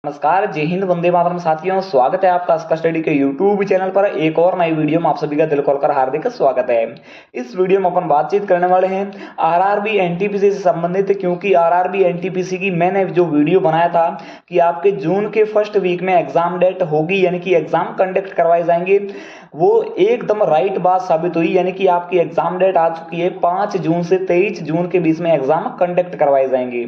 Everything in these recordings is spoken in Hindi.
नमस्कार, जय हिंद, वंदे मातरम साथियों। स्वागत है आपका आस्का स्टडी के यूट्यूब चैनल पर एक और नई वीडियो में आप सभी का दिल खोलकर हार्दिक स्वागत है। इस वीडियो में अपन बातचीत करने वाले हैं आरआरबी एनटीपीसी से संबंधित, क्योंकि आरआरबी एनटीपीसी की मैंने जो वीडियो बनाया था कि आपके जून के फर्स्ट वीक में एग्जाम डेट होगी, यानी कि एग्जाम कंडक्ट करवाए जाएंगे, वो एकदम राइट बात साबित हुई। यानी कि आपकी एग्जाम डेट आ चुकी है। 5 जून से 23 जून के बीच में एग्जाम कंडक्ट करवाए जाएंगे।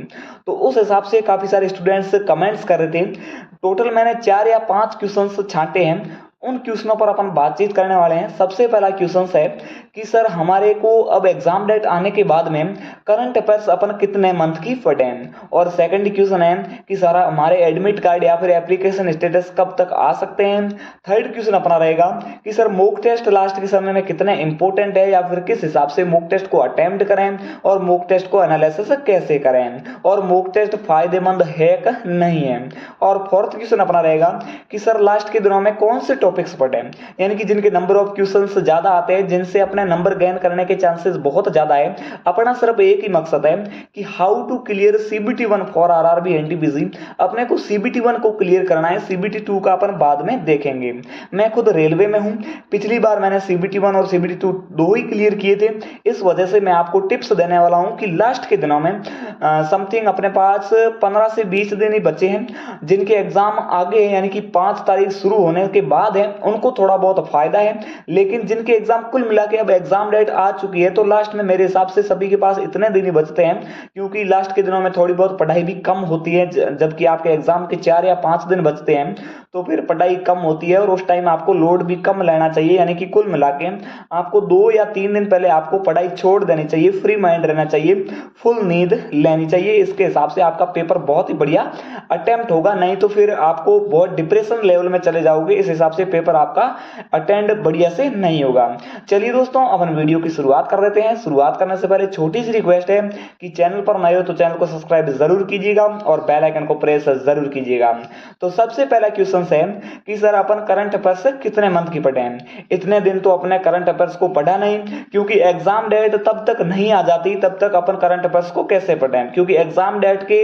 तो उस हिसाब से काफी सारे स्टूडेंट्स कमेंट्स कर रहे थे। टोटल मैंने 4 या 5 क्वेश्चंस छांटे हैं, उन क्वेश्चनों पर अपन बातचीत करने वाले हैं। सबसे पहला क्वेश्चन है कि सर हमारे को अब एग्जाम डेट आने के बाद में करंट अफेयर्स अपन कितने मंथ की पढ़ें। और सेकंड क्वेश्चन है कि सर हमारे एडमिट कार्ड या फिर एप्लीकेशन स्टेटस कब तक आ सकते हैं। थर्ड क्वेश्चन अपना रहेगा कि सर मॉक टेस्ट लास्ट के समय में कितने इंपॉर्टेंट है, या फिर किस हिसाब से मॉक टेस्ट को अटेम्प्ट करें और मॉक टेस्ट को एनालिसिस कैसे करें, और मॉक टेस्ट फायदेमंद है कि नहीं है। और फोर्थ क्वेश्चन अपना रहेगा कि सर लास्ट के दिनों में कौन से टॉपिक्स पढ़ें, यानी कि जिनके नंबर ऑफ क्वेश्चंस ज्यादा आते हैं, जिनसे अपने नंबर गेन करने के चांसेस बहुत ज्यादा है। अपना सिर्फ एक ही मकसद है कि how to clear CBT 1 for RRB NTPC. अपने को सीबीटी 1 को क्लियर करना है, सीबीटी 2 का अपन बाद में देखेंगे। मैं खुद रेलवे में हूं, पिछली बार मैंने सीबीटी 1 और सीबीटी 2 दो ही क्लियर किए थे। इस वजह से मैं आपको टिप्स देने वाला हूं कि लास्ट के दिनों में समथिंग अपने पास 15 से 20 दिन ही बचे हैं, जिनके एग्जाम आगे है, यानी कि 5 तारीख शुरू होने के बाद है, उनको थोड़ा बहुत फायदा है। लेकिन जिनके एग्जाम कुल मिला के अब एग्जाम डेट आ चुकी है, तो लास्ट में मेरे हिसाब से सभी के पास इतने दिन ही बचते हैं, क्योंकि लास्ट के दिनों में थोड़ी बहुत पढ़ाई भी कम होती है। जबकि आपके एग्जाम के 4 या 5 दिन बचते हैं, तो फिर पढ़ाई कम होती है और उस टाइम आपको लोड भी कम लेना चाहिए। यानी कि कुल मिला के आपको 2 या 3 दिन पहले आपको पढ़ाई छोड़ देनी चाहिए, फ्री माइंड रहना चाहिए, फुल नींद लेनी चाहिए। इसके हिसाब से आपका पेपर बहुत ही बढ़िया अटेम्प्ट होगा, नहीं तो फिर आपको बहुत डिप्रेशन लेवल में चले जाओगे। इस हिसाब से पेपर आपका अटेंड बढ़िया से नहीं होगा। चलिए दोस्तों, अपन वीडियो की शुरुआत कर देते हैं। शुरुआत करने से पहले छोटी सी रिक्वेस्ट है कि चैनल पर नए हो तो चैनल को सब्सक्राइब जरूर कीजिएगा और बेल आइकन को प्रेस जरूर कीजिएगा। तो सबसे पहला क्वेश्चन है कि सर अपन करंट अफेयर्स कितने मंथ की पढ़ें। इतने दिन तो अपने करंट अफेयर्स को पढ़ा नहीं, क्योंकि एग्जाम डेट तब तक नहीं आ जाती, तब तक अपन करंट अफेयर्स को कैसे पढ़ें, क्योंकि एग्जाम डेट के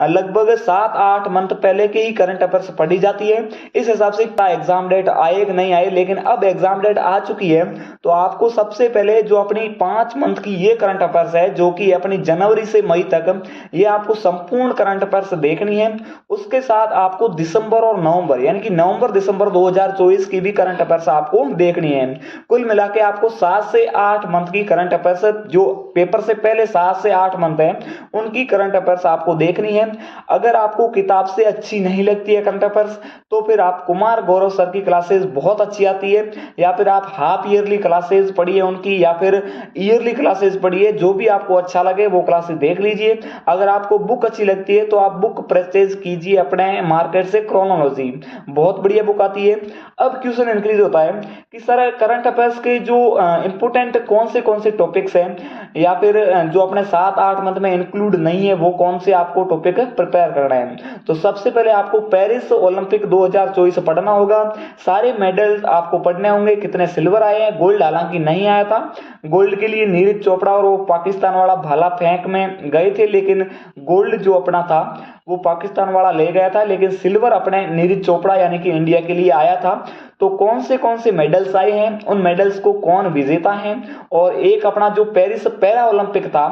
लगभग 7-8 मंथ पहले के ही करंट अफेयर्स पढ़ी जाती है। इस हिसाब से एग्जाम डेट आए कि नहीं आए, लेकिन अब एग्जाम डेट आ चुकी है, तो आपको सबसे पहले जो अपनी 5 मंथ की ये करंट अफेयर्स है, जो कि अपनी जनवरी से मई तक, ये आपको संपूर्ण करंट अफेयर्स देखनी है। उसके साथ आपको दिसंबर और नवंबर, यानी कि नवंबर दिसंबर 2024 की भी करंट अफेयर्स आपको देखनी है। कुल मिला के आपको 7 से 8 मंथ की करंट अफेयर्स, जो पेपर से पहले 7 से 8 मंथ है, उनकी करंट अफेयर्स आपको देखनी है। अगर आपको किताब से अच्छी नहीं लगती है करंट अफेयर्स, तो फिर आप कुमार गौरव सर की क्लासेस बहुत अच्छी आती है, या फिर आप हाफ ईयरली क्लासेस पढ़िए उनकी, या फिर ईयरली क्लासेस पढ़िए। जो भी आपको अच्छा लगे वो क्लासेस देख लीजिए। अगर आपको बुक अच्छी लगती है तो आप बुक परचेज कीजिए अपने मार्केट से, क्रोनोलॉजी बहुत बढ़िया बुक आती है। अब क्वेश्चन इंक्रीज होता है कि सर करंट अफेयर्स के जो इंपोर्टेंट कौन से टॉपिक्स हैं, या फिर जो अपने 7-8 मंथ में इंक्लूड नहीं है, वो कौन से आपको टॉपिक प्रिपेयर करना है। तो सबसे पहले आपको पेरिस ओलंपिक 2024 पढ़ना होगा। सारे मेडल आपको पढ़ने होंगे, कितने सिल्वर आए हैं, गोल्ड हालांकि नहीं आया था। गोल्ड के लिए नीरज चोपड़ा और वो पाकिस्तान वाला भाला फेंक में गए थे, लेकिन गोल्ड जो अपना था वो पाकिस्तान वाला ले गया था, लेकिन सिल्वर अपने नीरज चोपड़ा यानी कि इंडिया के लिए आया था। तो कौन से मेडल्स आए हैं, उन मेडल्स को कौन विजेता है, और एक अपना जो पेरिस पैरा ओलंपिक था,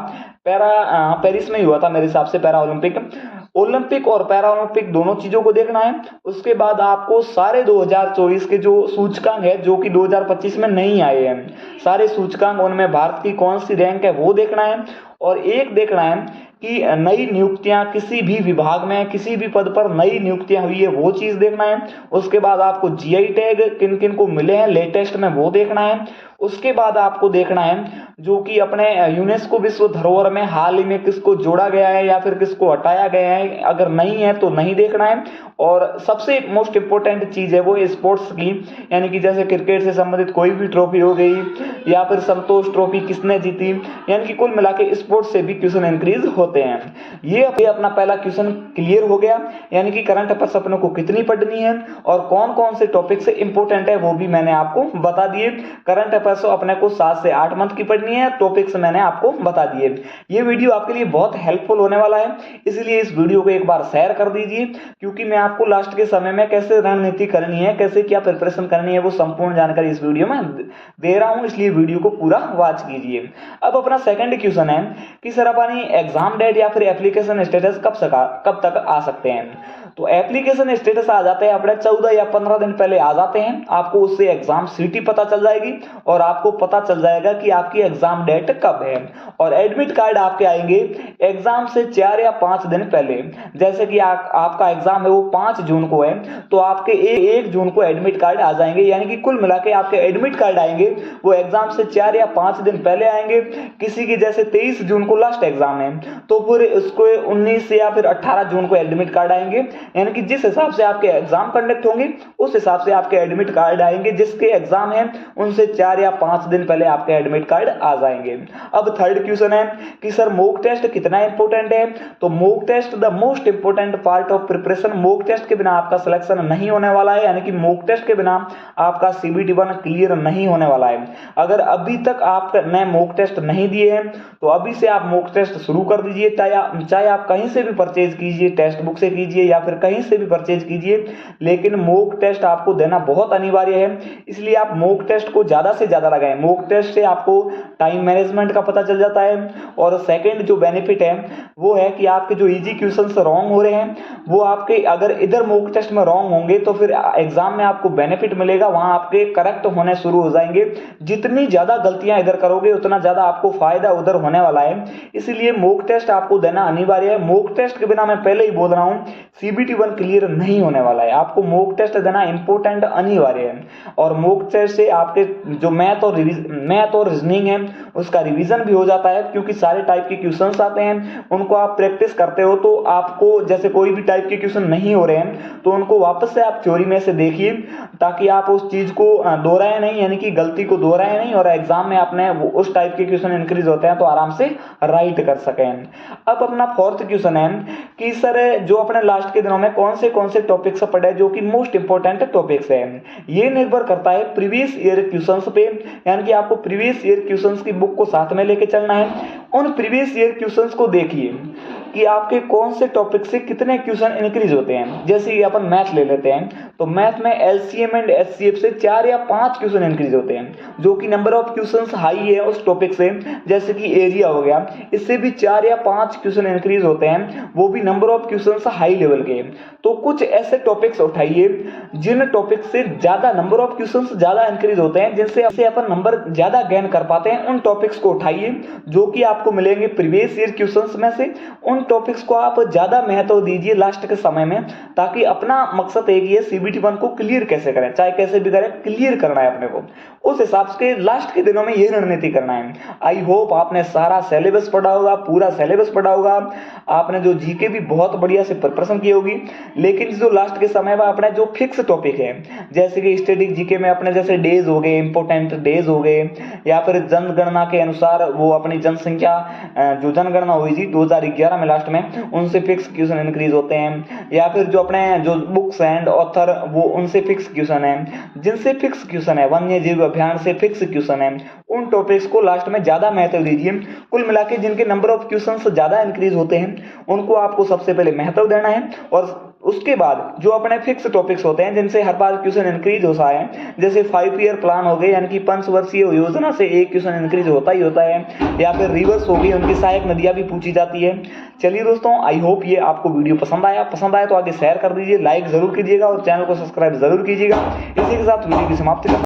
पेरिस में ही हुआ था मेरे हिसाब से पैरा ओलंपिक, ओलंपिक और पैरा ओलंपिक दोनों चीजों को देखना है। उसके बाद आपको सारे 2024 के जो सूचकांक है, जो कि 2025 में नहीं आए हैं, सारे सूचकांक, उनमें भारत की कौन सी रैंक है वो देखना है। और एक देखना है कि नई नियुक्तियां किसी भी विभाग में, किसी भी पद पर नई नियुक्तियां हुई है, वो चीज देखना है। उसके बाद आपको जीआई टैग किन किन को मिले हैं लेटेस्ट में, वो देखना है। उसके बाद आपको देखना है जो कि अपने यूनेस्को विश्व धरोहर में हाल ही में किसको जोड़ा गया है या फिर किसको हटाया गया है, अगर नहीं है तो नहीं देखना है। और सबसे मोस्ट इंपोर्टेंट चीज है वो स्पोर्ट्स की, यानी कि जैसे क्रिकेट से संबंधित कोई भी ट्रॉफी हो गई, या फिर संतोष ट्रॉफी किसने जीती, यानी कि कुल मिला के स्पोर्ट्स से भी क्वेश्चन इंक्रीज होते हैं। ये अपना पहला क्वेश्चन क्लियर हो गया, यानी कि करंट अफेयर्स अपनों को कितनी पढ़नी है और कौन कौन से टॉपिक से इंपोर्टेंट है वो भी मैंने आपको बता दिए। करंट अफेयर्स वैसे अपने को 7 से 8 मंथ की पढ़नी है। टॉपिक्स मैंने आपको बता दिए। ये वीडियो आपके लिए बहुत हेल्पफुल होने वाला है, इसलिए इस वीडियो को एक बार शेयर कर दीजिए, क्योंकि मैं आपको लास्ट के समय में कैसे रणनीति करनी है, कैसे क्या प्रिपरेशन करनी है, वो संपूर्ण जानकारी इस वीडियो में दे रहा हूं, इसलिए वीडियो को पूरा वॉच कीजिए। अब अपना सेकंड क्वेश्चन है कि सर अपनी एग्जाम डेट या फिर एप्लीकेशन स्टेटस कब तक आ सकते हैं। तो एप्लीकेशन स्टेटस आ जाते हैं अपने 14 या 15 दिन पहले आ जाते हैं। आपको उससे एग्जाम सिटी पता चल जाएगी और आपको पता चल जाएगा कि आपकी एग्जाम डेट कब है। और एडमिट कार्ड आपके आएंगे एग्जाम से 4 या 5 दिन पहले। जैसे कि आपका एग्जाम है वो 5 जून को है, तो आपके 1 जून को एडमिट कार्ड आ जाएंगे, यानी कि कुल मिला के आपके एडमिट कार्ड आएंगे वो एग्जाम से 4 या 5 दिन पहले आएंगे। किसी की जैसे 23 जून को लास्ट एग्जाम है, तो फिर उसको 19 या फिर 18 जून को एडमिट कार्ड आएंगे, यानी कि जिस हिसाब से आपके एग्जाम कंडक्ट होंगे उस हिसाब से आपके एडमिट कार्ड आएंगे। जिसके एग्जाम है उनसे 4 या 5 दिन पहले आपके एडमिट कार्ड आ जाएंगे। अब थर्ड क्वेश्चन है कि सर मॉक टेस्ट कितना इंपॉर्टेंट है। तो mock test the most important part of preparation. Mock test के बिना आपका सिलेक्शन नहीं होने वाला है, यानी कि मॉक टेस्ट के बिना आपका CBT 1 क्लियर नहीं होने वाला है। अगर अभी तक आपने मॉक टेस्ट नहीं दिए हैं तो अभी से आप मॉक टेस्ट शुरू कर दीजिए। चाहे आप कहीं से भी परचेज कीजिए, टेक्स्ट बुक से कीजिए या फिर कहीं से भी परचेज कीजिए, लेकिन मॉक टेस्ट आपको देना बहुत अनिवार्य है। इसलिए आप मॉक टेस्ट को ज्यादा से ज्यादा लगाएं। मॉक टेस्ट से आपको टाइम मैनेजमेंट का पता चल जाता है। और सेकंड जो बेनिफिट है वो है कि आपके जो इजी क्वेश्चंस रॉन्ग हो रहे हैं वो आपके अगर इधर मॉक टेस्ट में रॉन्ग होंगे तो फिर एग्जाम में आपको बेनिफिट मिलेगा, वहां आपके करेक्ट होने शुरू हो जाएंगे। जितनी ज्यादा गलतियां इधर करोगे उतना ज्यादा आपको फायदा उधर होने वाला है। इसलिए मॉक टेस्ट आपको देना अनिवार्य है। मॉक टेस्ट के बिना मैं पहले ही बोल रहा हूं CBT 1 क्लियर नहीं होने वाला है। आपको मॉक टेस्ट देना इंपॉर्टेंट अनिवार्य है। और मॉक टेस्ट से आपके जो मैथ और रीजनिंग है उसका रिवीजन भी हो जाता है, क्योंकि सारे टाइप के क्वेश्चंस आते हैं, उनको आप प्रैक्टिस करते हो तो आपको जैसे कोई भी टाइप के क्वेश्चन नहीं हो रहे हैं तो उनको वापस से आप थ्योरी में से देखिए, ताकि आप उस चीज को दोहराए नहीं, यानी कि गलती को दोहराए नहीं, और एग्जाम में आपने उस टाइप के क्वेश्चन इंक्रीज होते हैं तो आराम से राइट कर सकें। अब अपना फोर्थ क्वेश्चन है कि सर जो अपने लास्ट के दिनों में कौन से टॉपिक्स पढ़े जो कि मोस्ट इंपोर्टेंट टॉपिक्स है। ये निर्भर करता है प्रीवियस ईयर क्वेश्चंस पे, यानी कि आपको प्रीवियस ईयर क्वेश्चंस की बुक को साथ में लेके चलना है। उन प्रीवियस ईयर क्वेश्चंस को देखिए कि आपके कौन से टॉपिक से कितने क्वेश्चन इंक्रीज होते हैं। जैसे कि अपन मैथ ले लेते हैं तो मैथ में LCM एंड HCF से 4 या 5 क्वेश्चन इंक्रीज होते हैं, जो कि नंबर ऑफ क्वेश्चंस हाई है उस टॉपिक से। जैसे कि एरिया हो गया, इससे भी 4 या 5 क्वेश्चन इंक्रीज होते हैं, वो भी number of questions high level के। तो कुछ ऐसे टॉपिक्स उठाइए जिन टॉपिक से ज्यादा नंबर ऑफ क्वेश्चंस ज्यादा इंक्रीज होते हैं, जिनसे अपन नंबर ज्यादा गेन कर पाते हैं। उन टॉपिक्स को उठाइए जो कि आपको मिलेंगे प्रीवियस ईयर क्वेश्चंस में से। उन टॉपिक्स को आप ज्यादा महत्व दीजिए लास्ट के समय में, ताकि अपना मकसद एक ही है CBT 1 को क्लियर कैसे करें, चाहे कैसे भी करें, क्लियर करना है अपने को। उस हिसाब से लास्ट के दिनों में ये रणनीति करना है। आई होप आपने सारा सिलेबस पढ़ा होगा, पूरा सिलेबस पढ़ा होगा, आपने जो जीके भी बहुत बढ़िया से प्रिपरेशन की होगी। लेकिन जो लास्ट के समय में अपने जो फिक्स टॉपिक है, जैसे कि स्टैटिक जीके में अपने जैसे डेज हो गए, इंपोर्टेंट डेज हो गए, या फिर जनगणना के अनुसार वो अपनी जनसंख्या जो जनगणना हुई थी 2011 में लास्ट में, उनसे फिक्स क्वेश्चन इंक्रीज होते हैं। या फिर जो अपने जो बुक्स एंड ऑथर वो उनसे फिक्स क्वेश्चन है, जिनसे फिक्स क्वेश्चन है, वन्य जीव अभियान से फिक्स क्वेश्चन है। उन टॉपिक्स को लास्ट में ज्यादा महत्व दीजिए। कुल मिला के जिनके नंबर ऑफ क्वेश्चंस ज्यादा इंक्रीज होते हैं उनको आपको सबसे पहले महत्व देना है। और उसके बाद जो अपने फिक्स टॉपिक्स होते हैं जिनसे हर बार क्वेश्चन इंक्रीज होता है, जैसे 5 ईयर प्लान हो गए, यानी कि 5 वर्षीय योजना से एक क्वेश्चन इंक्रीज होता ही होता है, या फिर रिवर्स हो गई, उनकी सहायक नदियां भी पूछी जाती है। चलिए दोस्तों, आई होप ये आपको वीडियो पसंद आया तो आगे शेयर कर दीजिए, लाइक जरूर कीजिएगा और चैनल को सब्सक्राइब जरूर कीजिएगा। इसी के साथ वीडियो की समाप्ति